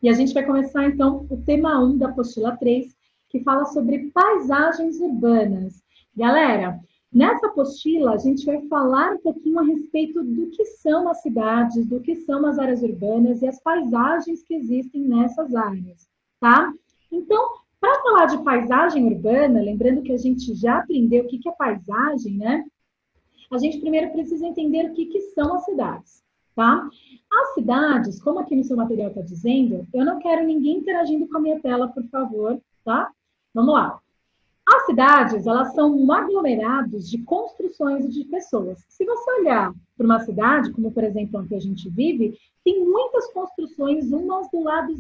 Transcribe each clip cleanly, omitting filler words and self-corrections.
E a gente vai começar, então, o tema 1 da apostila 3, que fala sobre paisagens urbanas. Galera, nessa apostila, a gente vai falar um pouquinho a respeito do que são as cidades, do que são as áreas urbanas e as paisagens que existem nessas áreas, tá? Então, para falar de paisagem urbana, lembrando que a gente já aprendeu o que é paisagem, né? A gente primeiro precisa entender o que são as cidades, tá? As cidades, como aqui no seu material está dizendo, eu não quero ninguém interagindo com a minha tela, por favor, tá? Vamos lá. As cidades, elas são aglomerados de construções e de pessoas. Se você olhar para uma cidade, como por exemplo onde a gente vive, tem muitas construções, umas do lado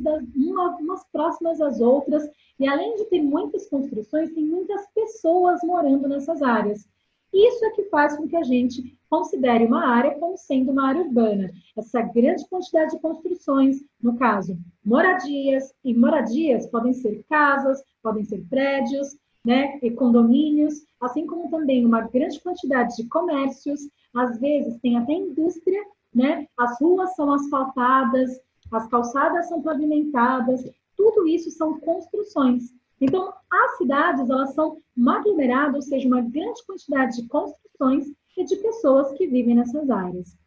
umas próximas às outras, e além de ter muitas construções, tem muitas pessoas morando nessas áreas. Isso é que faz com que a gente considere uma área como sendo uma área urbana. Essa grande quantidade de construções, no caso, moradias, e moradias podem ser casas, podem ser prédios, né, e condomínios, assim como também uma grande quantidade de comércios, às vezes tem até indústria, né, as ruas são asfaltadas, as calçadas são pavimentadas, tudo isso são construções. Então, as cidades, elas são um aglomerado, ou seja, uma grande quantidade de construções e de pessoas que vivem nessas áreas.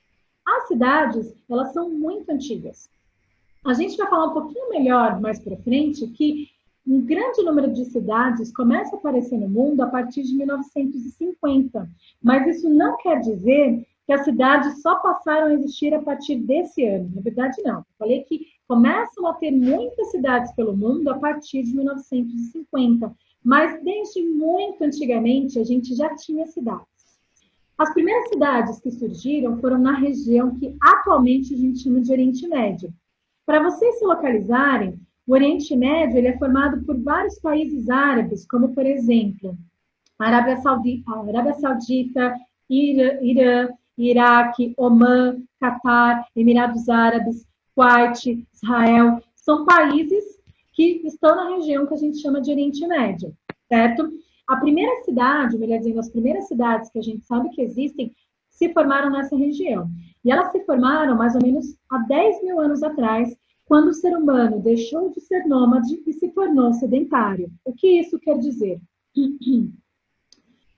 As cidades, elas são muito antigas. A gente vai falar um pouquinho melhor mais para frente que um grande número de cidades começa a aparecer no mundo a partir de 1950, mas isso não quer dizer que as cidades só passaram a existir a partir desse ano. Na verdade, não. Eu falei que começam a ter muitas cidades pelo mundo a partir de 1950, mas desde muito antigamente a gente já tinha cidades. As primeiras cidades que surgiram foram na região que atualmente a gente chama de Oriente Médio. Para vocês se localizarem, o Oriente Médio ele é formado por vários países árabes, como, por exemplo, Arábia Saudita, Irã, Iraque, Omã, Catar, Emirados Árabes, Kuwait, Israel. São países que estão na região que a gente chama de Oriente Médio, certo? A primeira cidade, melhor dizendo, as primeiras cidades que a gente sabe que existem, se formaram nessa região. E elas se formaram mais ou menos há 10 mil anos atrás, quando o ser humano deixou de ser nômade e se tornou sedentário. O que isso quer dizer?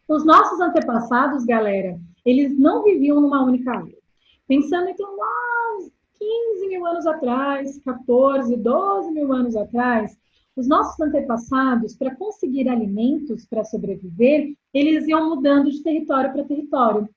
Os nossos antepassados, galera, eles não viviam numa única área. Pensando então lá uns 15 mil anos atrás, 14, 12 mil anos atrás, os nossos antepassados, para conseguir alimentos para sobreviver, eles iam mudando de território para território.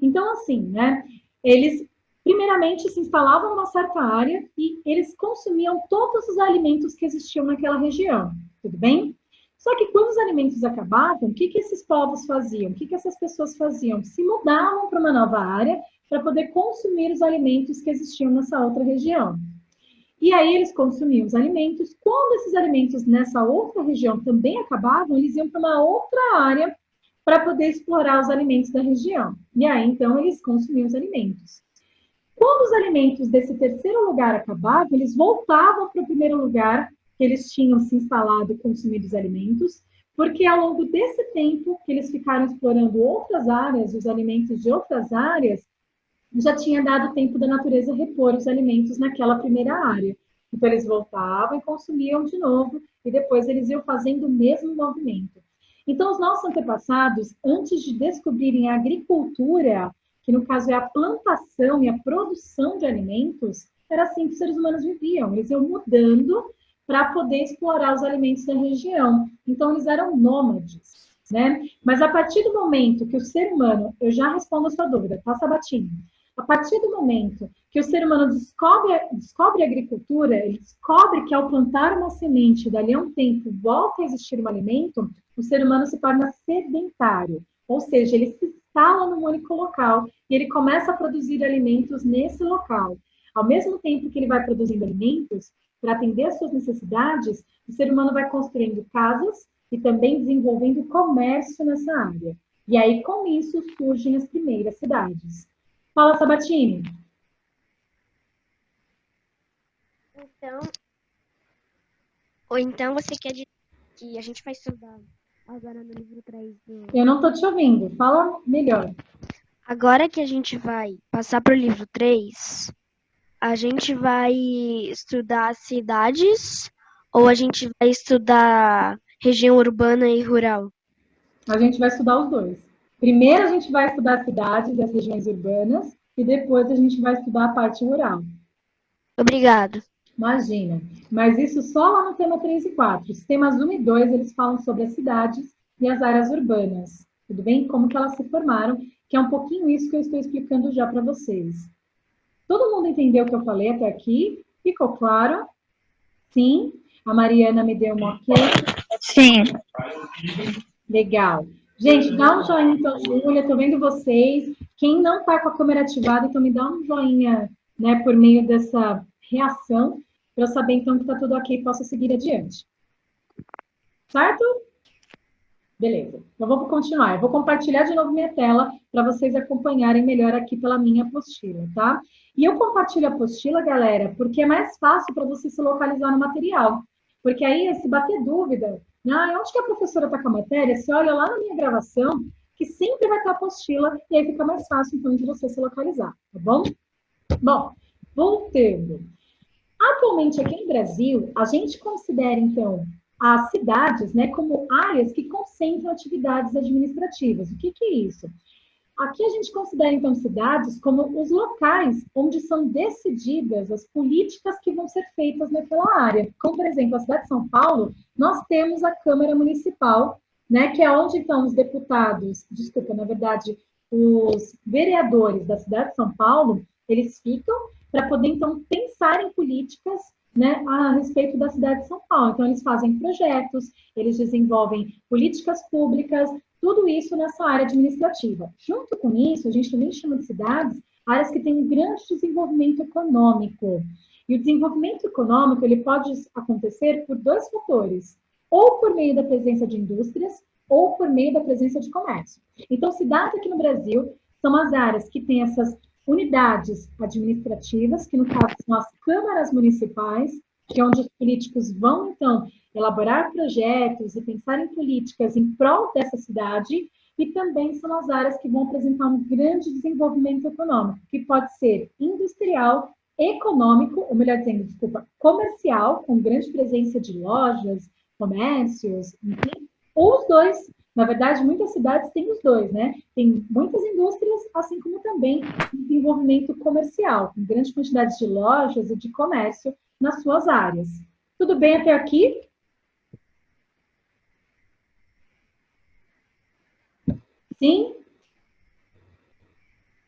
Então, assim, né, eles primeiramente se instalavam numa certa área e eles consumiam todos os alimentos que existiam naquela região, tudo bem? Só que quando os alimentos acabavam, o que esses povos faziam? O que essas pessoas faziam? Se mudavam para uma nova área para poder consumir os alimentos que existiam nessa outra região. E aí eles consumiam os alimentos. Quando esses alimentos nessa outra região também acabavam, eles iam para uma outra área para poder explorar os alimentos da região. E aí, então, eles consumiam os alimentos. Quando os alimentos desse terceiro lugar acabavam, eles voltavam para o primeiro lugar que eles tinham se instalado e consumido os alimentos, porque ao longo desse tempo que eles ficaram explorando outras áreas, os alimentos de outras áreas, já tinha dado tempo da natureza repor os alimentos naquela primeira área. Então, eles voltavam e consumiam de novo, e depois eles iam fazendo o mesmo movimento. Então, os nossos antepassados, antes de descobrirem a agricultura, que no caso é a plantação e a produção de alimentos, era assim que os seres humanos viviam. Eles iam mudando para poder explorar os alimentos da região. Então, eles eram nômades, né? Mas a partir do momento que o ser humano, eu já respondo a sua dúvida, tá, Sabatini? A partir do momento que o ser humano descobre a agricultura, ele descobre que ao plantar uma semente, dali a um tempo, volta a existir um alimento, o ser humano se torna sedentário. Ou seja, ele se instala num único local e ele começa a produzir alimentos nesse local. Ao mesmo tempo que ele vai produzindo alimentos, para atender às suas necessidades, o ser humano vai construindo casas e também desenvolvendo comércio nessa área. E aí, com isso, surgem as primeiras cidades. Fala, Sabatini. Então você quer dizer que a gente vai estudar agora no livro 3 do... Eu não estou te ouvindo. Fala melhor. Agora que a gente vai passar para o livro 3, a gente vai estudar cidades ou a gente vai estudar região urbana e rural? A gente vai estudar os dois. Primeiro a gente vai estudar as cidades e as regiões urbanas e depois a gente vai estudar a parte rural. Obrigado. Imagina. Mas isso só lá no tema 3 e 4. Os temas 1 e 2, eles falam sobre as cidades e as áreas urbanas. Tudo bem? Como que elas se formaram, que é um pouquinho isso que eu estou explicando já para vocês. Todo mundo entendeu o que eu falei até aqui? Ficou claro? Sim? A Mariana me deu um ok? Sim. Legal. Gente, dá um joinha então, Júlia, estou vendo vocês. Quem não está com a câmera ativada, então me dá um joinha, né, por meio dessa reação, para eu saber então que está tudo ok e posso seguir adiante. Certo? Beleza. Eu vou continuar. Eu vou compartilhar de novo minha tela para vocês acompanharem melhor aqui pela minha apostila, tá? E eu compartilho a apostila, galera, porque é mais fácil para você se localizar no material. Porque aí, se bater dúvida, onde que a professora está com a matéria, você olha lá na minha gravação, que sempre vai estar a apostila, e aí fica mais fácil, então, de você se localizar, tá bom? Bom, voltando. Atualmente, aqui no Brasil, a gente considera, então, as cidades, né, como áreas que concentram atividades administrativas. O que é isso? Aqui a gente considera, então, cidades como os locais onde são decididas as políticas que vão ser feitas naquela área. Como, por exemplo, a cidade de São Paulo, nós temos a Câmara Municipal, né, que é onde, então, os deputados, na verdade, os vereadores da cidade de São Paulo, eles ficam para poder, então, pensar em políticas, né, a respeito da cidade de São Paulo. Então, eles fazem projetos, eles desenvolvem políticas públicas, tudo isso nessa área administrativa. Junto com isso, a gente também chama de cidades áreas que têm um grande desenvolvimento econômico. E o desenvolvimento econômico, ele pode acontecer por dois fatores, ou por meio da presença de indústrias, ou por meio da presença de comércio. Então, cidades aqui no Brasil são as áreas que têm essas unidades administrativas, que no caso são as câmaras municipais, que é onde os políticos vão, então, elaborar projetos e pensar em políticas em prol dessa cidade, e também são as áreas que vão apresentar um grande desenvolvimento econômico, que pode ser industrial, econômico, ou melhor dizendo, desculpa, comercial, com grande presença de lojas, comércios, enfim, ou os dois. Na verdade, muitas cidades têm os dois, né? Tem muitas indústrias, assim como também desenvolvimento comercial, com grande quantidade de lojas e de comércio nas suas áreas. Tudo bem até aqui? Sim?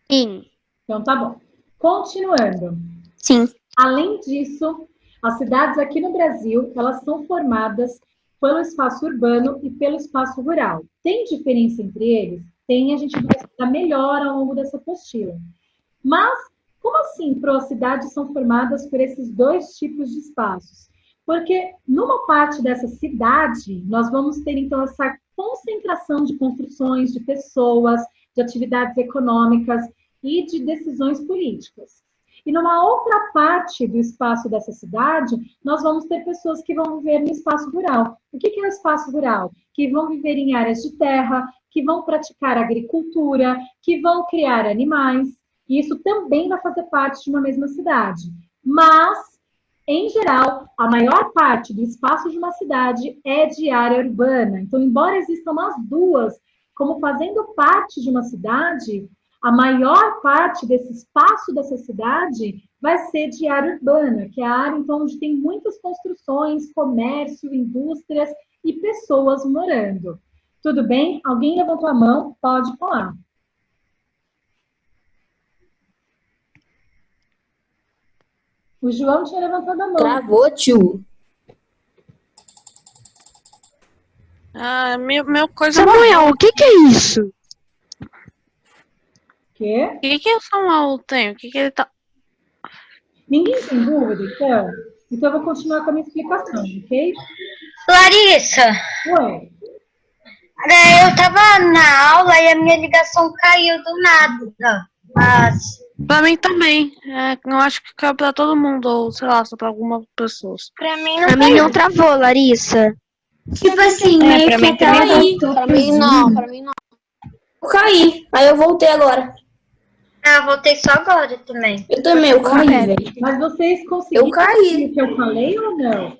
Sim. Então, tá bom. Continuando. Sim. Além disso, as cidades aqui no Brasil, elas são formadas pelo espaço urbano e pelo espaço rural. Tem diferença entre eles? Tem, a gente vai estudar melhor ao longo dessa apostila. Mas, como assim cidades são formadas por esses dois tipos de espaços? Porque numa parte dessa cidade, nós vamos ter, então, essa concentração de construções, de pessoas, de atividades econômicas e de decisões políticas. E numa outra parte do espaço dessa cidade, nós vamos ter pessoas que vão viver no espaço rural. O que é o espaço rural? Que vão viver em áreas de terra, que vão praticar agricultura, que vão criar animais. E isso também vai fazer parte de uma mesma cidade. Mas, em geral, a maior parte do espaço de uma cidade é de área urbana. Então, embora existam as duas como fazendo parte de uma cidade, a maior parte desse espaço dessa cidade vai ser de área urbana, que é a área então, onde tem muitas construções, comércio, indústrias e pessoas morando. Tudo bem? Alguém levantou a mão? Pode falar. O João tinha levantado a mão. Travou, tio. Meu coisa. Samuel, o que é isso? Quê? O que o Samuel tem? O que ele tá. Ninguém tem dúvida, então? Então eu vou continuar com a minha explicação, ok? Larissa, Oi. eu tava na aula e a minha ligação caiu do nada. Mas Pra mim também. Eu acho que caiu pra todo mundo, ou sei lá, só pra algumas pessoas. pra mim Pra mim não travou, Larissa. Tipo assim, meio pra que mim até também aí. Pra mim não. Eu caí, aí eu voltei agora. Ah, voltei só agora também. Eu também, eu caí, velho. Mas vocês conseguiram Eu caí. ouvir o que eu falei ou não?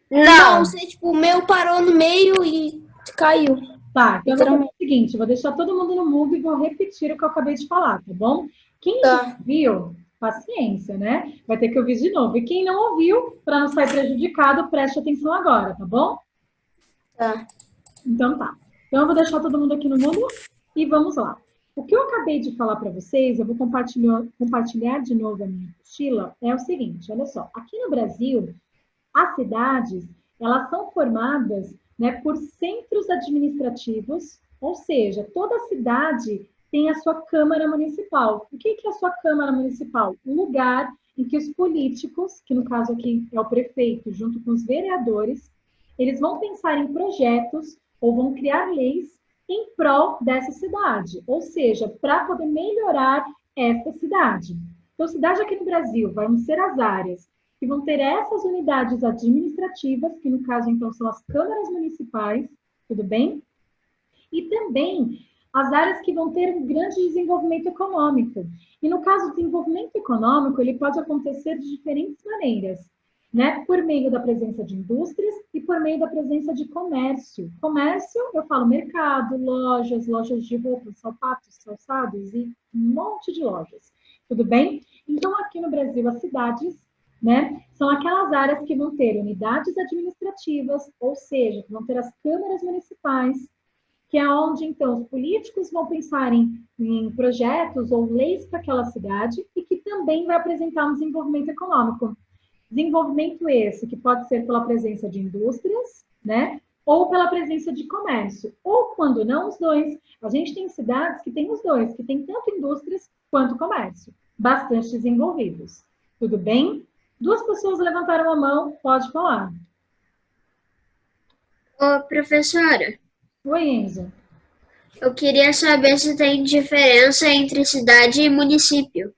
Não, você, tipo, o meu parou no meio e caiu. Tá, então eu vou fazer Literalmente. o seguinte, eu vou deixar todo mundo no mudo e vou repetir o que eu acabei de falar, tá bom? Quem Tá. ouviu, paciência, né? Vai ter que ouvir de novo. E quem não ouviu, para não sair prejudicado, preste atenção agora, tá bom? Tá. Então tá. Então eu vou deixar todo mundo aqui no mundo e vamos lá. O que eu acabei de falar para vocês, eu vou compartilhar de novo a minha apostila, é o seguinte, olha só. Aqui no Brasil, as cidades, elas são formadas, né, por centros administrativos, ou seja, toda cidade tem a sua Câmara Municipal. O que é a sua Câmara Municipal? Um lugar em que os políticos, que no caso aqui é o prefeito, junto com os vereadores, eles vão pensar em projetos ou vão criar leis em prol dessa cidade, ou seja, para poder melhorar essa cidade. Então, cidade aqui no Brasil vão ser as áreas que vão ter essas unidades administrativas, que no caso, então, são as câmaras municipais, tudo bem? E também as áreas que vão ter um grande desenvolvimento econômico. E no caso do desenvolvimento econômico, ele pode acontecer de diferentes maneiras, né? Por meio da presença de indústrias e por meio da presença de comércio. Comércio, eu falo mercado, lojas de roupas, sapatos, calçados e um monte de lojas, tudo bem? Então, aqui no Brasil, as cidades, né, são aquelas áreas que vão ter unidades administrativas, ou seja, que vão ter as câmaras municipais, que é onde, então, os políticos vão pensar em projetos ou leis para aquela cidade e que também vai apresentar um desenvolvimento econômico. Desenvolvimento esse que pode ser pela presença de indústrias, né, ou pela presença de comércio, ou quando não, os dois. A gente tem cidades que tem os dois, que tem tanto indústrias quanto comércio, bastante desenvolvidos. Tudo bem? 2 pessoas levantaram a mão, pode falar. Ô, professora, Oi, Enzo. eu queria saber se tem diferença entre cidade e município.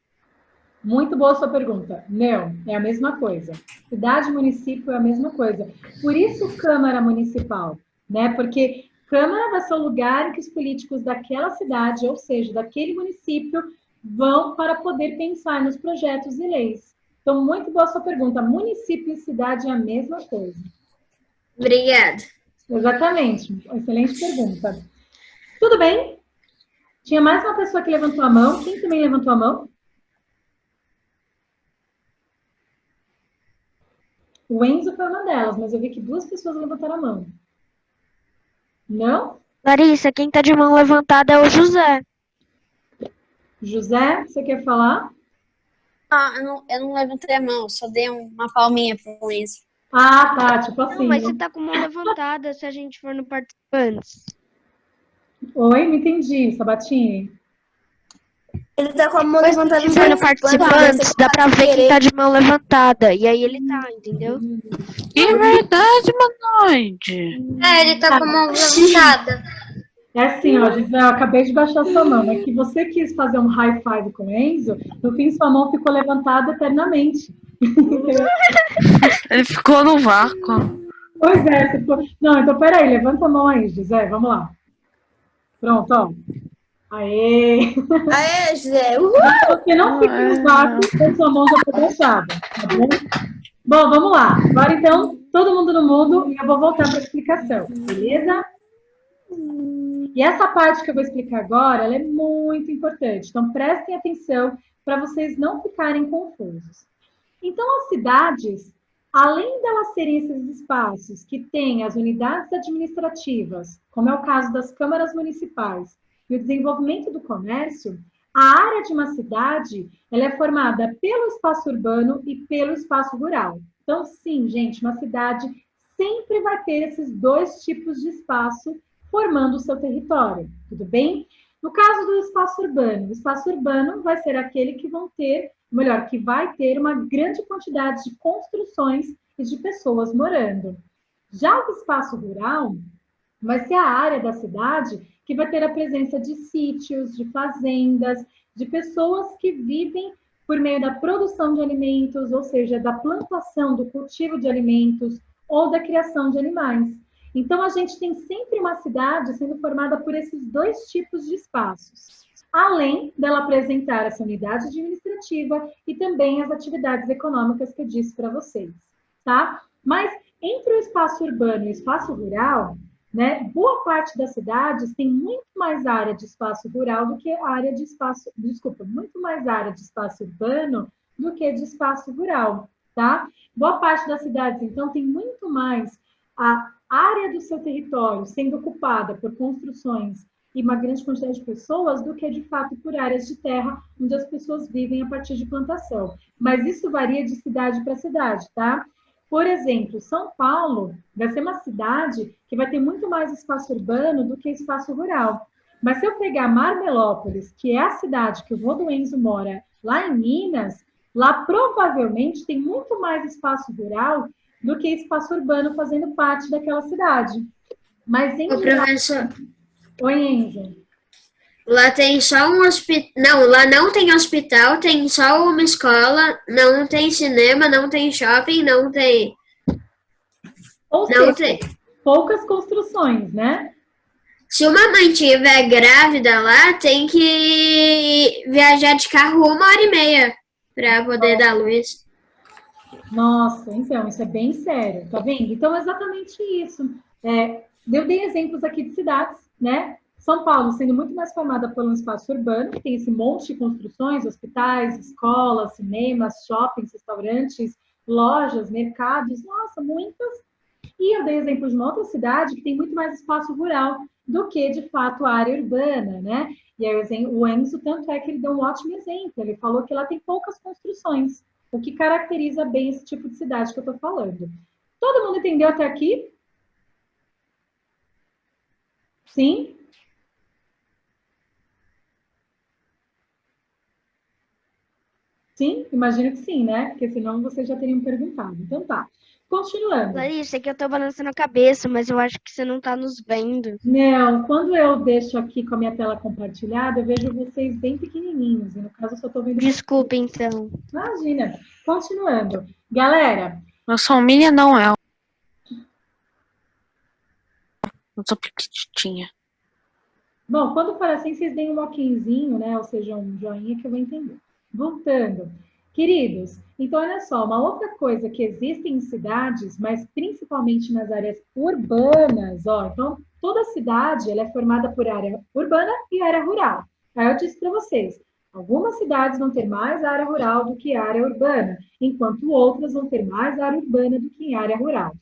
Muito boa sua pergunta. Não, é a mesma coisa. Cidade e município é a mesma coisa. Por isso, Câmara Municipal, né? Porque Câmara vai ser o lugar em que os políticos daquela cidade, ou seja, daquele município, vão para poder pensar nos projetos e leis. Então, muito boa sua pergunta. Município e cidade é a mesma coisa. Obrigada. Exatamente. Excelente pergunta. Tudo bem? Tinha mais uma pessoa que levantou a mão. Quem também levantou a mão? O Enzo foi uma delas, mas eu vi que 2 pessoas levantaram a mão. Não? Larissa, quem tá de mão levantada é o José. José, você quer falar? Ah, eu não levantei a mão, só dei uma palminha pro Enzo. Ah, tá, tipo assim. Não, mas você tá com mão levantada se a gente for no participantes. Oi, não entendi, Sabatini. Ele tá com a mão levantada Se for no participantes, dá pra ver quem tá de mão levantada. E aí ele tá, entendeu? É verdade, Manoide. É, ele tá com a mão levantada. É assim, ó, José, eu acabei de baixar sua mão. É que você quis fazer um high five com o Enzo, no fim sua mão ficou levantada eternamente. Ele ficou no vácuo. Pois é, você ficou... Não, então peraí, levanta a mão aí, José, vamos lá. Pronto, ó. Aê! Aê, José. Uhul. Você não fica no vácuo, então sua mão já foi baixada, tá bom? Bom, vamos lá. Agora, então, todo mundo no mundo e eu vou voltar para a explicação, beleza? E essa parte que eu vou explicar agora, ela é muito importante. Então, prestem atenção para vocês não ficarem confusos. Então, as cidades, além delas serem esses espaços que têm as unidades administrativas, como é o caso das câmaras municipais, e o desenvolvimento do comércio, a área de uma cidade, ela é formada pelo espaço urbano e pelo espaço rural. Então, sim, gente, uma cidade sempre vai ter esses 2 tipos de espaço formando o seu território, tudo bem? No caso do espaço urbano, o espaço urbano vai ser aquele que que vai ter uma grande quantidade de construções e de pessoas morando. Já o espaço rural vai ser a área da cidade que vai ter a presença de sítios, de fazendas, de pessoas que vivem por meio da produção de alimentos, ou seja, da plantação, do cultivo de alimentos ou da criação de animais. Então, a gente tem sempre uma cidade sendo formada por esses 2 tipos de espaços. além dela apresentar essa unidade administrativa e também as atividades econômicas que eu disse para vocês, tá? Mas entre o espaço urbano e o espaço rural, né, boa parte das cidades tem muito mais área de espaço rural do que área de espaço, muito mais área de espaço urbano do que de espaço rural, tá? Boa parte das cidades, então, tem muito mais a área do seu território sendo ocupada por construções e uma grande quantidade de pessoas do que, de fato, por áreas de terra onde as pessoas vivem a partir de plantação. Mas isso varia de cidade para cidade, tá? Por exemplo, São Paulo vai ser uma cidade que vai ter muito mais espaço urbano do que espaço rural. Mas se eu pegar Marmelópolis, que é a cidade que o vô do Enzo mora, lá em Minas, lá provavelmente tem muito mais espaço rural do que espaço urbano fazendo parte daquela cidade. Mas em Ô, professor, Oi, Enzo. lá tem só um hospital. Não, lá não tem hospital, tem só uma escola, não tem cinema, não tem shopping, não tem. Ou Não seja, tem. poucas construções, né? Se uma mãe estiver grávida lá, tem que viajar de carro 1h30 para poder dar luz. Nossa, então, isso é bem sério, tá vendo? Então, é exatamente isso. Eu dei exemplos aqui de cidades, né? São Paulo sendo muito mais formada por um espaço urbano, que tem esse monte de construções, hospitais, escolas, cinemas, shoppings, restaurantes, lojas, mercados, nossa, muitas. E eu dei exemplo de uma outra cidade que tem muito mais espaço rural do que, de fato, a área urbana, né? E aí o Enzo, tanto é que ele deu um ótimo exemplo, ele falou que lá tem poucas construções, o que caracteriza bem esse tipo de cidade que eu estou falando. Todo mundo entendeu até aqui? Sim? Sim? Imagino que sim, né? Porque senão vocês já teriam perguntado. Então tá. Continuando. Larissa, é que eu tô balançando a cabeça, mas eu acho que você não tá nos vendo. Não, quando eu deixo aqui com a minha tela compartilhada, eu vejo vocês bem pequenininhos. E no caso, eu só estou vendo... Desculpa, então. Imagina. Continuando. Galera, Eu sou minha, não é. Eu sou pequitinha. bom, quando for assim, vocês deem um okzinho, né? Ou seja, um joinha que eu vou entender. Voltando. Queridos, então olha só, uma outra coisa que existe em cidades, mas principalmente nas áreas urbanas, ó, então toda cidade ela é formada por área urbana e área rural. Aí eu disse para vocês, algumas cidades vão ter mais área rural do que área urbana, enquanto outras vão ter mais área urbana do que área rural.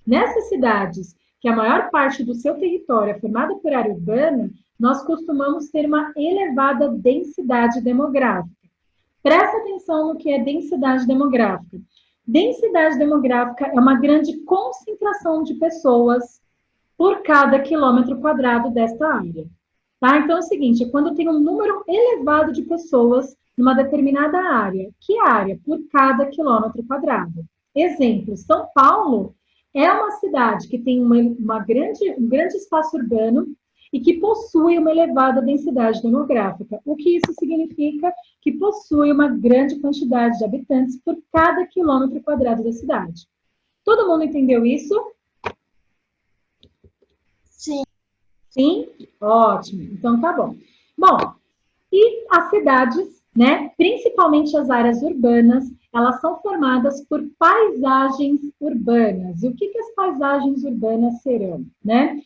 Nessas cidades, que a maior parte do seu território é formada por área urbana, nós costumamos ter uma elevada densidade demográfica. Presta atenção no que é densidade demográfica. Densidade demográfica é uma grande concentração de pessoas por cada quilômetro quadrado desta área. Tá? Então é o seguinte, quando eu tenho um número elevado de pessoas numa determinada área, que área? Por cada quilômetro quadrado. Exemplo, São Paulo é uma cidade que tem um grande espaço urbano e que possui uma elevada densidade demográfica. O que isso significa? Que possui uma grande quantidade de habitantes por cada quilômetro quadrado da cidade. Todo mundo entendeu isso? Sim. Sim? Ótimo. Então tá bom. Bom, e as cidades, né, principalmente as áreas urbanas, elas são formadas por paisagens urbanas. E o que as paisagens urbanas serão, né?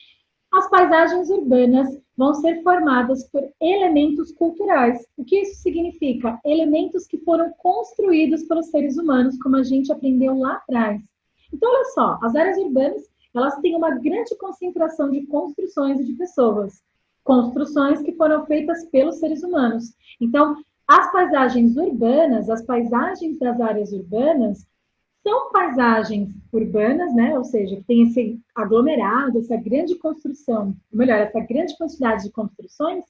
As paisagens urbanas vão ser formadas por elementos culturais. O que isso significa? Elementos que foram construídos pelos seres humanos, como a gente aprendeu lá atrás. Então, olha só, as áreas urbanas, elas têm uma grande concentração de construções e de pessoas. Construções que foram feitas pelos seres humanos. Então, as paisagens urbanas, as paisagens das áreas urbanas, são paisagens urbanas, né? Ou seja, que tem esse aglomerado, essa grande construção, ou melhor, essa grande quantidade de construções,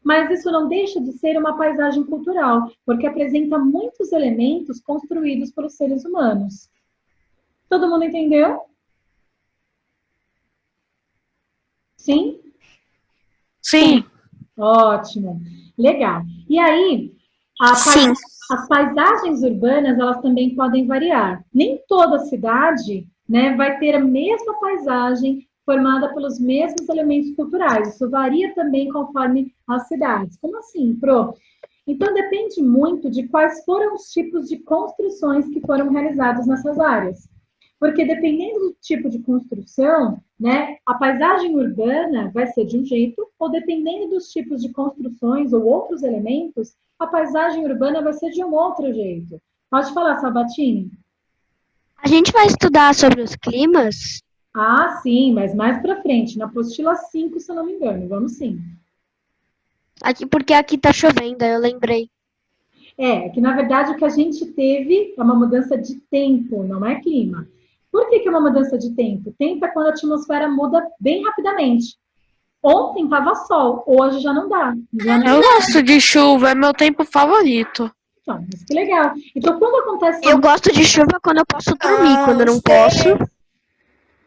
mas isso não deixa de ser uma paisagem cultural, porque apresenta muitos elementos construídos pelos seres humanos. Todo mundo entendeu? Sim? Sim. Ótimo. Legal. E aí, as paisagens urbanas, elas também podem variar. Nem toda cidade, né, vai ter a mesma paisagem formada pelos mesmos elementos culturais. Isso varia também conforme as cidades. Como assim, Pro? Então, depende muito de quais foram os tipos de construções que foram realizados nessas áreas. Porque dependendo do tipo de construção, né, a paisagem urbana vai ser de um jeito, ou dependendo dos tipos de construções ou outros elementos, a paisagem urbana vai ser de um outro jeito. Pode falar, Sabatini? A gente vai estudar sobre os climas? Ah, sim, mas mais para frente, na apostila 5, se eu não me engano, vamos sim. Aqui, porque aqui tá chovendo, aí eu lembrei. Que na verdade o que a gente teve é uma mudança de tempo, não é clima. Por que é uma mudança de tempo? Tempo é quando a atmosfera muda bem rapidamente. Ontem estava sol, hoje já não dá. Eu gosto de chuva, é meu tempo favorito. Então, mas que legal. Então, quando acontece... Eu gosto de chuva quando eu posso dormir, quando eu não posso.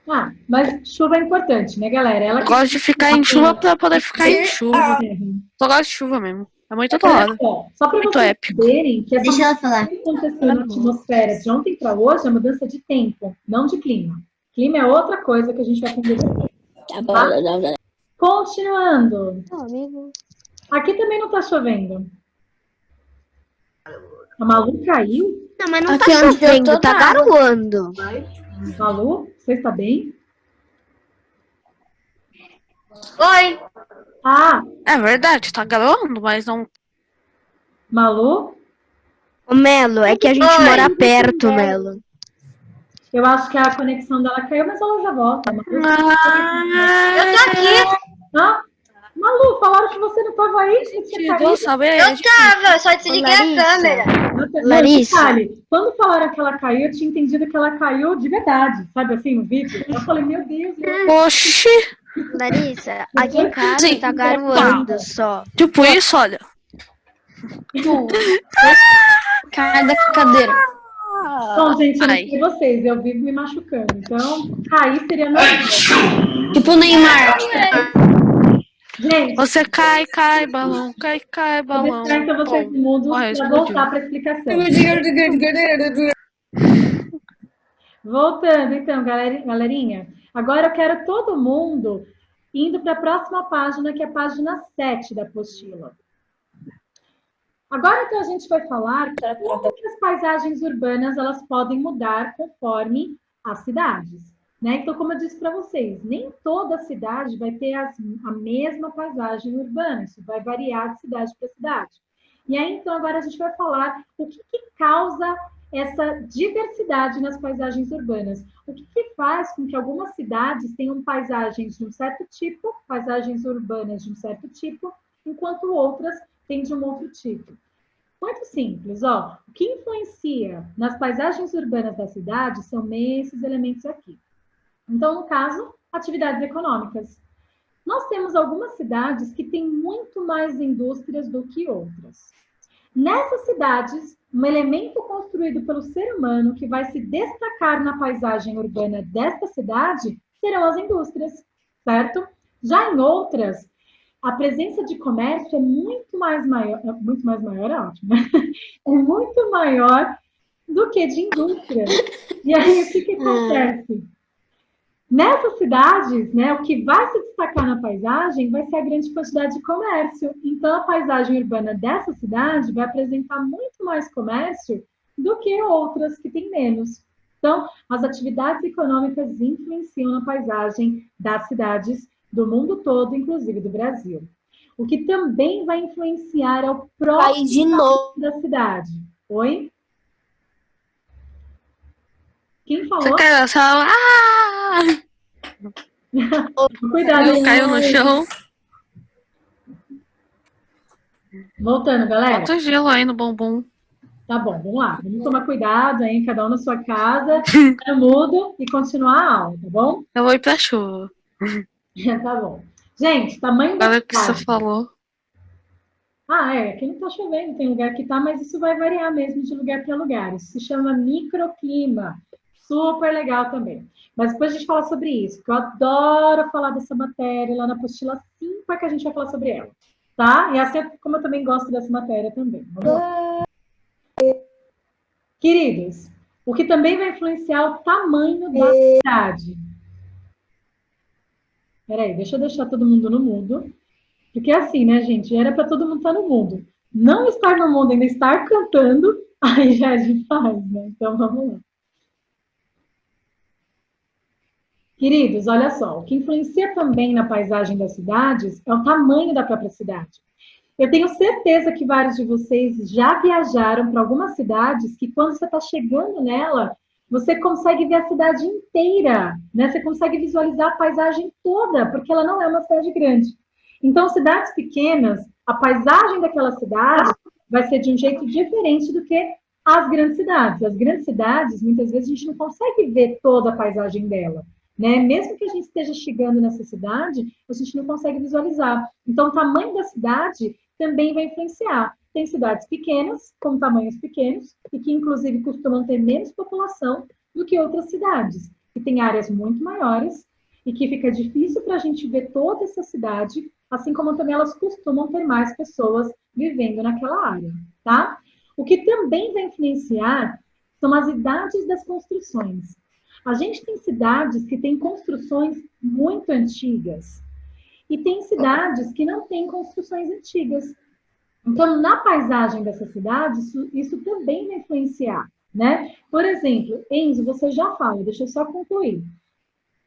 Ah, mas chuva é importante, né, galera? Eu gosto de ficar em chuva pra poder ficar em chuva. Só gosto de chuva mesmo. É muito da hora. Só para Muito vocês épico. verem que essa Deixa ela mudança falar. que aconteceu na atmosfera de ontem para hoje é mudança de tempo, não de clima. Clima é outra coisa que a gente vai conversar. Tá? Continuando. Aqui também não tá chovendo. A Malu caiu? Não, mas não Aqui tá onde eu chovendo, tô, tá tá. garoando. Malu, você está bem? Oi. Ah, É verdade, tá garoando, mas não. Malu, Ô, Melo, é que a gente Oi. mora perto, Melo. eu acho que a conexão dela caiu, mas ela já volta. Malu, Eu tô aqui. ah, Malu, falaram que você não estava aí, que você tinha Vou caído. saber. Eu tava, só desliguei a Larissa. câmera. Não, Larissa. detalhe, quando falaram que ela caiu, eu tinha entendido que ela caiu de verdade, sabe assim, no vídeo. Eu falei, meu Deus, Oxi. Larissa, aqui em casa Sim. tá garoando só. Tipo isso, olha. Cai da cadeira. Bom, gente, eu não Ai. sei vocês, eu vivo me machucando, então cair seria normal. Tipo o Neymar. Gente, Você cai, cai, balão, cai, cai, vou balão. deixar então vocês Bom, mudos morreu, para explodiu. voltar para a explicação. Voltando, então, galerinha. Agora eu quero todo mundo indo para a próxima página, que é a página 7 da apostila. Agora, então, a gente vai falar como que as paisagens urbanas elas podem mudar conforme as cidades. Né? Então, como eu disse para vocês, nem toda cidade vai ter a mesma paisagem urbana. Isso vai variar de cidade para cidade. E aí, então, agora a gente vai falar o que causa essa diversidade nas paisagens urbanas. O que faz com que algumas cidades tenham paisagens de um certo tipo, paisagens urbanas de um certo tipo, enquanto outras têm de um outro tipo. Muito simples, ó. O que influencia nas paisagens urbanas da cidade são esses elementos aqui. Então, no caso, atividades econômicas. Nós temos algumas cidades que têm muito mais indústrias do que outras. Nessas cidades, um elemento construído pelo ser humano que vai se destacar na paisagem urbana desta cidade serão as indústrias, certo? Já em outras, a presença de comércio é muito mais maior, é ótimo, né? É muito maior do que de indústria. E aí, o que acontece? Nessas cidades, né, o que vai se destacar na paisagem vai ser a grande quantidade de comércio. Então, a paisagem urbana dessa cidade vai apresentar muito mais comércio do que outras que têm menos. Então, as atividades econômicas influenciam na paisagem das cidades do mundo todo, inclusive do Brasil. O que também vai influenciar é o próprio da cidade. Oi? Quem falou? Você caiu na sala. Cuidado. Caiu no chão. Voltando, galera. Bota gelo aí no bumbum. Tá bom, vamos lá. Vamos tomar cuidado aí, cada um na sua casa, ficar mudo e continuar a aula, tá bom? Eu vou ir pra chuva. Tá bom. Gente, tamanho da Olha o que você cidade. falou. Aqui não tá chovendo, tem lugar que tá, mas isso vai variar mesmo de lugar para lugar. Isso se chama microclima. Super legal também. Mas depois a gente fala sobre isso, porque eu adoro falar dessa matéria lá na apostila 5, é que a gente vai falar sobre ela. Tá? E assim como eu também gosto dessa matéria também. Vamos lá. Queridos, o que também vai influenciar o tamanho da cidade. Peraí, deixa eu deixar todo mundo no mudo. Porque é assim, né, gente? Era para todo mundo estar no mundo. Não estar no mundo, ainda estar cantando, aí já é demais, né? Então vamos lá. Queridos, olha só, o que influencia também na paisagem das cidades é o tamanho da própria cidade. Eu tenho certeza que vários de vocês já viajaram para algumas cidades que quando você está chegando nela, você consegue ver a cidade inteira, né? Você consegue visualizar a paisagem toda, porque ela não é uma cidade grande. Então, cidades pequenas, a paisagem daquela cidade vai ser de um jeito diferente do que as grandes cidades. As grandes cidades, muitas vezes, a gente não consegue ver toda a paisagem dela, né? Mesmo que a gente esteja chegando nessa cidade, a gente não consegue visualizar. Então, o tamanho da cidade também vai influenciar. Tem cidades pequenas, com tamanhos pequenos, e que, inclusive, costumam ter menos população do que outras cidades, que têm áreas muito maiores e que fica difícil para a gente ver toda essa cidade, assim como também elas costumam ter mais pessoas vivendo naquela área, tá? O que também vai influenciar são as idades das construções. A gente tem cidades que têm construções muito antigas e tem cidades que não têm construções antigas. Então, na paisagem dessa cidade, isso também vai influenciar, né? Por exemplo, Enzo, você já fala, deixa eu só concluir.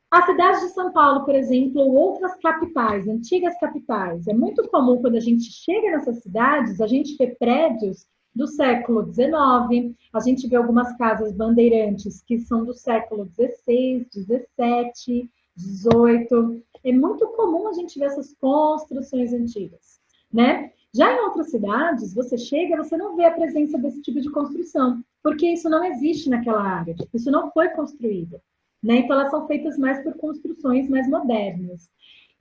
A cidade de São Paulo, por exemplo, ou outras capitais, antigas capitais, é muito comum quando a gente chega nessas cidades, a gente vê prédios do século XIX, a gente vê algumas casas bandeirantes que são do século XVI, XVII, XVIII. É muito comum a gente ver essas construções antigas, né? Já em outras cidades, você chega, você não vê a presença desse tipo de construção, porque isso não existe naquela área, isso não foi construído, né? Então, elas são feitas mais por construções mais modernas.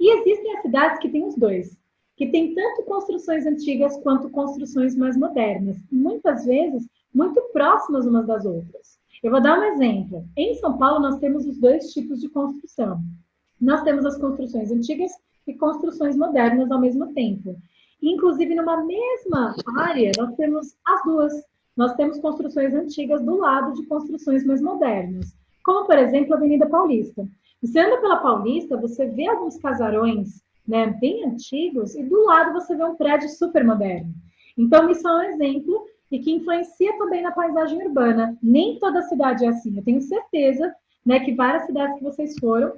E existem as cidades que têm os dois, que têm tanto construções antigas quanto construções mais modernas, muitas vezes muito próximas umas das outras. Eu vou dar um exemplo. Em São Paulo, nós temos os dois tipos de construção. Nós temos as construções antigas e construções modernas ao mesmo tempo. Inclusive, numa mesma área, nós temos as duas. Nós temos construções antigas do lado de construções mais modernas, como, por exemplo, a Avenida Paulista. Você anda pela Paulista, você vê alguns casarões, né, bem antigos, e do lado você vê um prédio super moderno. Então, isso é um exemplo e que influencia também na paisagem urbana. Nem toda cidade é assim. Eu tenho certeza, né, que várias cidades que vocês foram,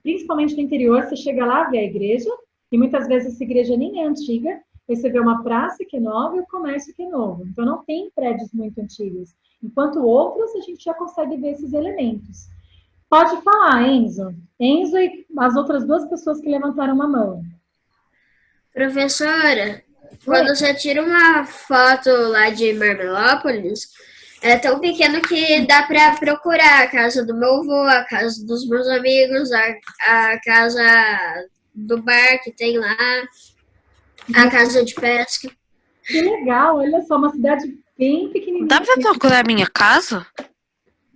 principalmente no interior, você chega lá, vê a igreja, e muitas vezes essa igreja nem é antiga, aí você vê uma praça que é nova e o comércio que é novo. Então, não tem prédios muito antigos. Enquanto outros, a gente já consegue ver esses elementos. Pode falar, Enzo. Enzo e as outras duas pessoas que levantaram a mão. Professora, quando você tira uma foto lá de Marmelópolis, é tão pequeno que dá para procurar a casa do meu avô, a casa dos meus amigos, a casa do bar que tem lá, a casa de pesca. Que legal, olha só, uma cidade bem pequenininha. Dá pra procurar a minha casa?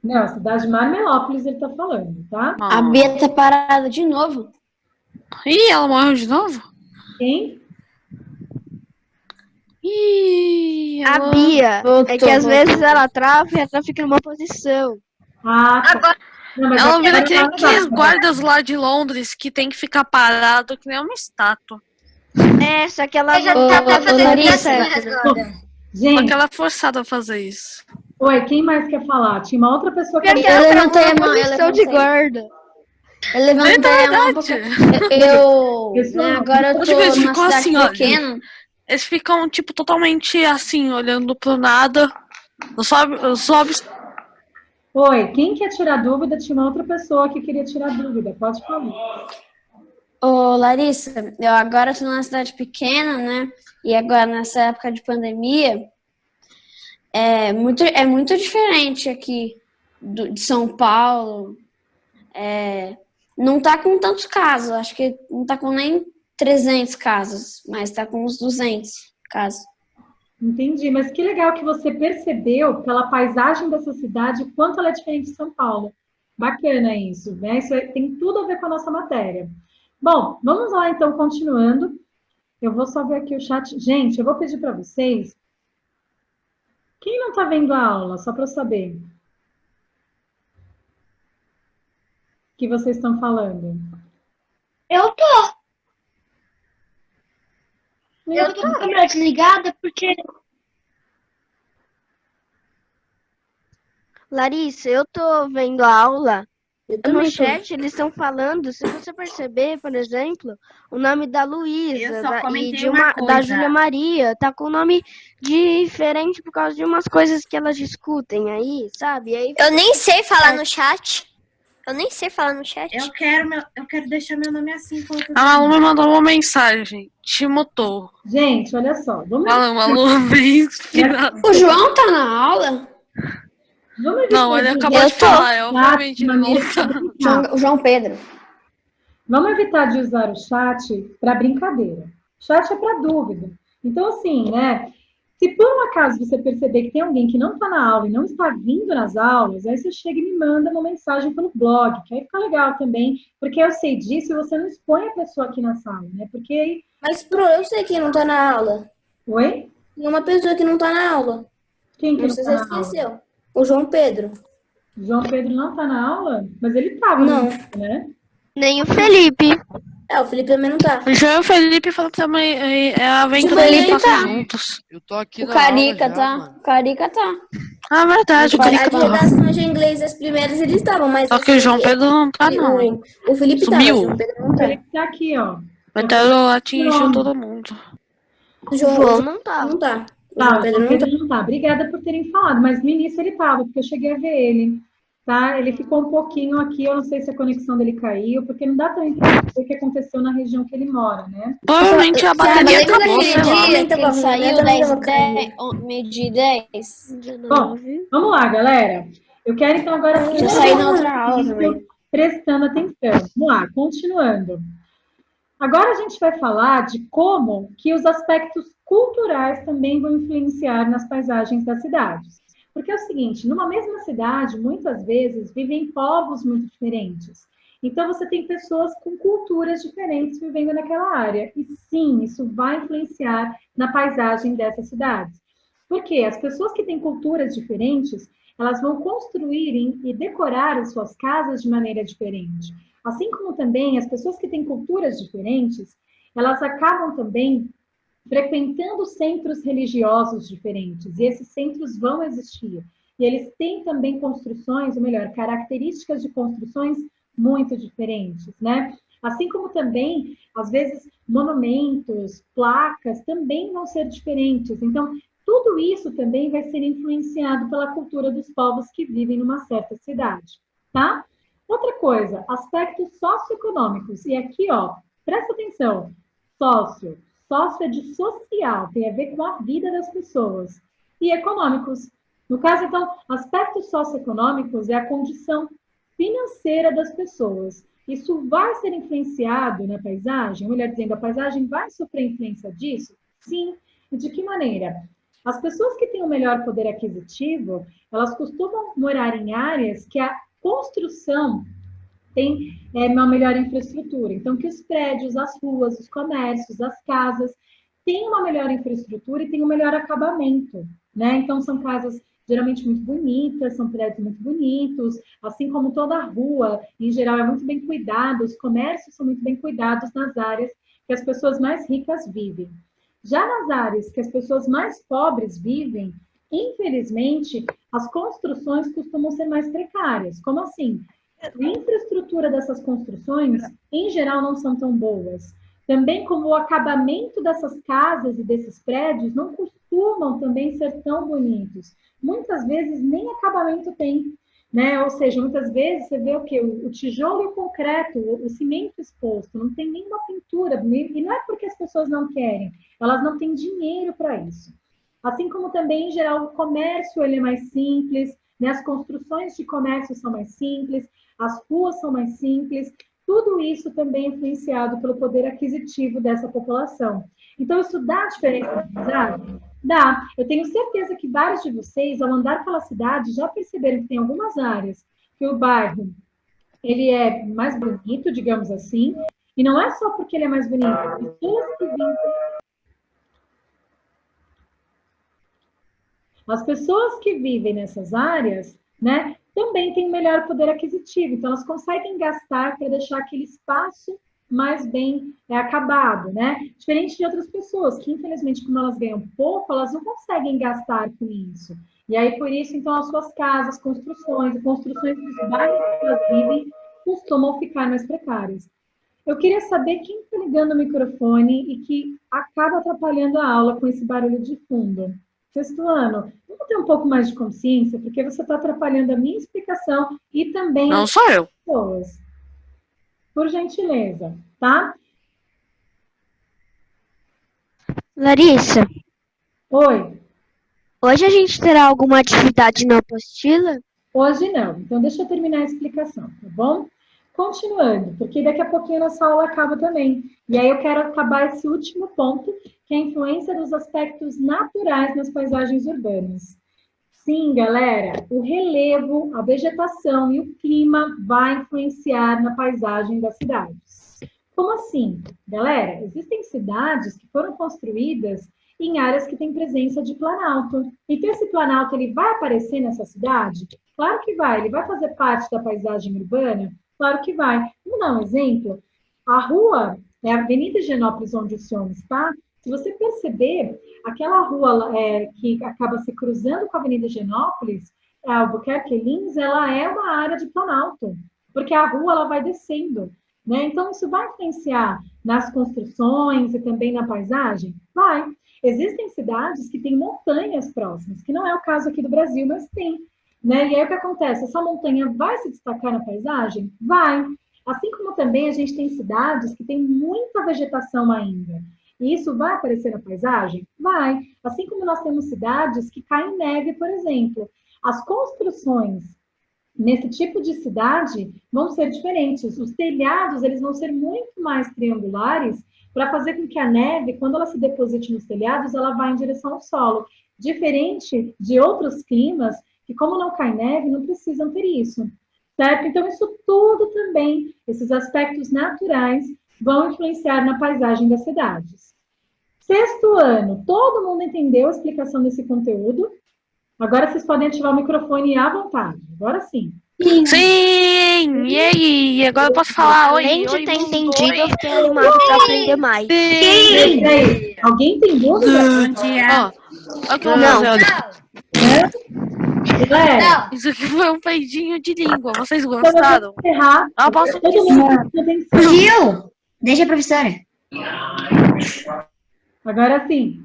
Não, a cidade de Marmelópolis ele tá falando, tá? A Bia tá parada de novo. Ih, ela morreu de novo? Quem? Ih, A ela... Bia, Voltou, é que às voltou. vezes ela trava e ela fica numa posição. Ah, tá. Agora, Não, mas Ela vira agora aqueles guardas lá de Londres que tem que ficar parado que nem uma estátua. É, só que ela eu já não tava ô, fazendo Larissa. gracinha agora. Só Gente, que ela é forçada a fazer isso. oi, quem mais quer falar? Tinha uma outra pessoa que porque Eu ela levantei travou a na mão, eu posição de levantei. guarda. Eu levantei a mão porque Pessoal, agora eu Hoje tô eles numa ficam cidade assim, ó. pequena. Eles ficam, tipo, totalmente assim, olhando pro nada. Sobe. Oi, quem quer tirar dúvida? Tinha uma outra pessoa que queria tirar dúvida. Pode falar. Ô, Larissa, eu agora tô numa cidade pequena, né? E agora nessa época de pandemia, é muito diferente aqui de São Paulo. Não tá com tantos casos, acho que não tá com nem 300 casos, mas tá com uns 200 casos. Entendi, mas que legal que você percebeu pela paisagem dessa cidade o quanto ela é diferente de São Paulo. Bacana isso, né? Isso tem tudo a ver com a nossa matéria. Bom, vamos lá então, continuando. Eu vou só ver aqui o chat. Gente, eu vou pedir para vocês. Quem não está vendo a aula, só para eu saber? O que vocês estão falando? Eu tô com a câmera desligada porque Larissa, eu tô vendo a aula. Eu No também tô. chat eles estão falando, se você perceber, por exemplo, o nome da Luísa Eu só e comentei uma da coisa. Júlia Maria tá com nome diferente por causa de umas coisas que elas discutem aí, sabe? E aí Eu nem sei falar no chat. Eu quero deixar meu nome assim. A aluna mandou uma mensagem. Te mutou. Gente, olha só. Vamos Uma aluna bem inspirada. O João tá na aula? evitar Não, ele de acabou usar de falar. o chat Obviamente de ele não maneira tá. equivocada. O João Pedro. Vamos evitar de usar o chat para brincadeira. O chat é para dúvida. Então, assim, né? Se por um acaso você perceber que tem alguém que não está na aula e não está vindo nas aulas, aí você chega e me manda uma mensagem pelo blog, que aí fica legal também, porque eu sei disso e você não expõe a pessoa aqui na sala, né? Porque aí... Mas, Pro, eu sei quem não tá na aula. Oi? Tem uma pessoa que não tá na aula. Quem que Não não sei está se você na aula? esqueceu. O João Pedro. João Pedro não está na aula? Mas ele estava, Não. né? nem o Felipe. O Felipe também não tá. O João e o Felipe falaram que também é a aventura Tipo, que ele passam tá. juntos. Eu tô aqui O na Carica aula já, tá. mano. O Carica tá. Ah, verdade, o A Carica de tá lá. redação de inglês, as primeiras eles estavam, mas Só que o João Pedro não tá, não, hein? o Felipe tá, mas Sumiu. o João Pedro não tá. Ele está aqui, ó. O Pedro atingiu todo mundo. O João não tá. não tá. O Tá, João o Pedro João não tá. Pedro não tá. Obrigada por terem falado, mas no início ele estava, porque eu cheguei a ver ele, tá? Ele ficou um pouquinho aqui, eu não sei se a conexão dele caiu, porque não dá também para saber o que aconteceu na região que ele mora, né? Provavelmente a bateria lembra acabou, daquele sei lá. dia que ele Tava saiu vendo, 10 tava e caindo. 10, meio-dia e 10? Bom, vamos lá, galera. Eu quero então agora Já saí na outra aula também. prestando atenção. Vamos lá, continuando. Agora a gente vai falar de como que os aspectos culturais também vão influenciar nas paisagens das cidades. Porque é o seguinte, numa mesma cidade, muitas vezes, vivem povos muito diferentes. Então, você tem pessoas com culturas diferentes vivendo naquela área. E sim, isso vai influenciar na paisagem dessas cidades. Porque as pessoas que têm culturas diferentes, elas vão construir e decorar as suas casas de maneira diferente. Assim como também as pessoas que têm culturas diferentes, elas acabam também frequentando centros religiosos diferentes, e esses centros vão existir. E eles têm também construções, ou melhor, características de construções muito diferentes, né? Assim como também, às vezes, monumentos, placas também vão ser diferentes. Então, tudo isso também vai ser influenciado pela cultura dos povos que vivem numa certa cidade, tá? Outra coisa, aspectos socioeconômicos. E aqui, ó, presta atenção. Sócio é de social, tem a ver com a vida das pessoas. E econômicos. No caso, então, aspectos socioeconômicos é a condição financeira das pessoas. Isso vai ser influenciado na paisagem? Melhor dizendo, a paisagem vai sofrer influência disso? Sim. E de que maneira? As pessoas que têm o melhor poder aquisitivo, elas costumam morar em áreas que a construção tem uma melhor infraestrutura. Então, que os prédios, as ruas, os comércios, as casas têm uma melhor infraestrutura e têm um melhor acabamento, né? Então, são casas geralmente muito bonitas, são prédios muito bonitos, assim como toda a rua, em geral, é muito bem cuidada, os comércios são muito bem cuidados nas áreas que as pessoas mais ricas vivem. Já nas áreas que as pessoas mais pobres vivem, infelizmente, as construções costumam ser mais precárias. Como assim? A infraestrutura dessas construções, em geral, não são tão boas. Também como o acabamento dessas casas e desses prédios não costumam também ser tão bonitos. Muitas vezes nem acabamento tem, né? Ou seja, muitas vezes você vê o quê? O tijolo e o concreto, o cimento exposto, não tem nenhuma pintura. E não é porque as pessoas não querem, elas não têm dinheiro para isso. Assim como também, em geral, o comércio ele é mais simples, né? As construções de comércio são mais simples, as ruas são mais simples, tudo isso também é influenciado pelo poder aquisitivo dessa população. Então, isso dá diferença na paisagem? Dá. Eu tenho certeza que vários de vocês, ao andar pela cidade, já perceberam que tem algumas áreas que o bairro ele é mais bonito, digamos assim, e não é só porque ele é mais bonito, as pessoas que vivem nessas áreas, né, também têm melhor poder aquisitivo, então elas conseguem gastar para deixar aquele espaço mais bem acabado, né? Diferente de outras pessoas, que infelizmente, como elas ganham pouco, elas não conseguem gastar com isso. E aí, por isso, então, as suas casas, construções dos bairros que elas vivem, costumam ficar mais precárias. Eu queria saber quem está ligando o microfone e que acaba atrapalhando a aula com esse barulho de fundo. Sexto ano, vamos ter um pouco mais de consciência, porque você está atrapalhando a minha explicação e também Não sou eu. pessoas. Por gentileza, tá? Larissa, Oi. hoje a gente terá alguma atividade na apostila? Hoje não. Então, deixa eu terminar a explicação, tá bom? Continuando, porque daqui a pouquinho a nossa aula acaba também. E aí eu quero acabar esse último ponto, que é a influência dos aspectos naturais nas paisagens urbanas. Sim, galera, o relevo, a vegetação e o clima vai influenciar na paisagem das cidades. Como assim? Galera, existem cidades que foram construídas em áreas que têm presença de planalto. Então, esse planalto, ele vai aparecer nessa cidade? Claro que vai. Ele vai fazer parte da paisagem urbana? Claro que vai. Vamos dar um exemplo? A rua, a Avenida Higienópolis, onde o senhor está, se você perceber, aquela rua que acaba se cruzando com a Avenida Higienópolis, a Albuquerque Lins, ela é uma área de planalto, porque a rua ela vai descendo, né? Então, isso vai influenciar nas construções e também na paisagem? Vai. Existem cidades que têm montanhas próximas, que não é o caso aqui do Brasil, mas tem. Né? E aí o que acontece? Essa montanha vai se destacar na paisagem? Vai. Assim como também a gente tem cidades que têm muita vegetação ainda. E isso vai aparecer na paisagem? Vai. Assim como nós temos cidades que caem neve, por exemplo. As construções nesse tipo de cidade vão ser diferentes. Os telhados, eles vão ser muito mais triangulares para fazer com que a neve, quando ela se deposite nos telhados, ela vá em direção ao solo. Diferente de outros climas, que como não cai neve, não precisam ter isso, certo? Então, isso tudo também, esses aspectos naturais, vão influenciar na paisagem das cidades. Sexto ano, todo mundo entendeu a explicação desse conteúdo? Agora vocês podem ativar o microfone à vontade, agora sim. Sim! E aí? Agora eu posso falar? Oi, Além de oi, ter mundo, entendido, oi. eu fiquei animado para aprender mais. E aí, alguém tem dúvida? Ó, o que eu vou fazer, olha. Galera, Isso aqui foi um peidinho de língua. Vocês então gostaram? eu vou encerrar. Ah, posso... Todo mundo presta atenção. Gil, deixa a professora. Agora sim.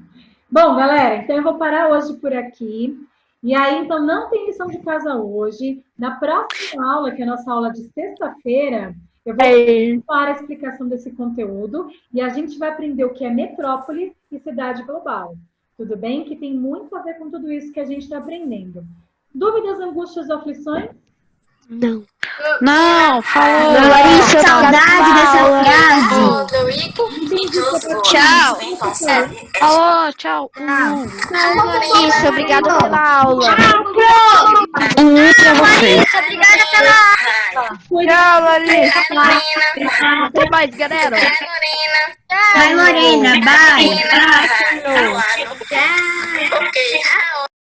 Bom, galera, então eu vou parar hoje por aqui. E aí, então, não tem lição de casa hoje. Na próxima aula, que é a nossa aula de sexta-feira, eu vou para a explicação desse conteúdo e a gente vai aprender o que é metrópole e cidade global. Tudo bem? Que tem muito a ver com tudo isso que a gente está aprendendo. Dúvidas, angústias, aflições? Não. Não, falou. Larissa, Saudade dessa frase. Tchau. Falou, tchau. Larissa, obrigada pela aula. Pra vocês. Obrigada pela Tchau, Larissa. Até mais, galera. Vai, Lorena, bye. Tchau.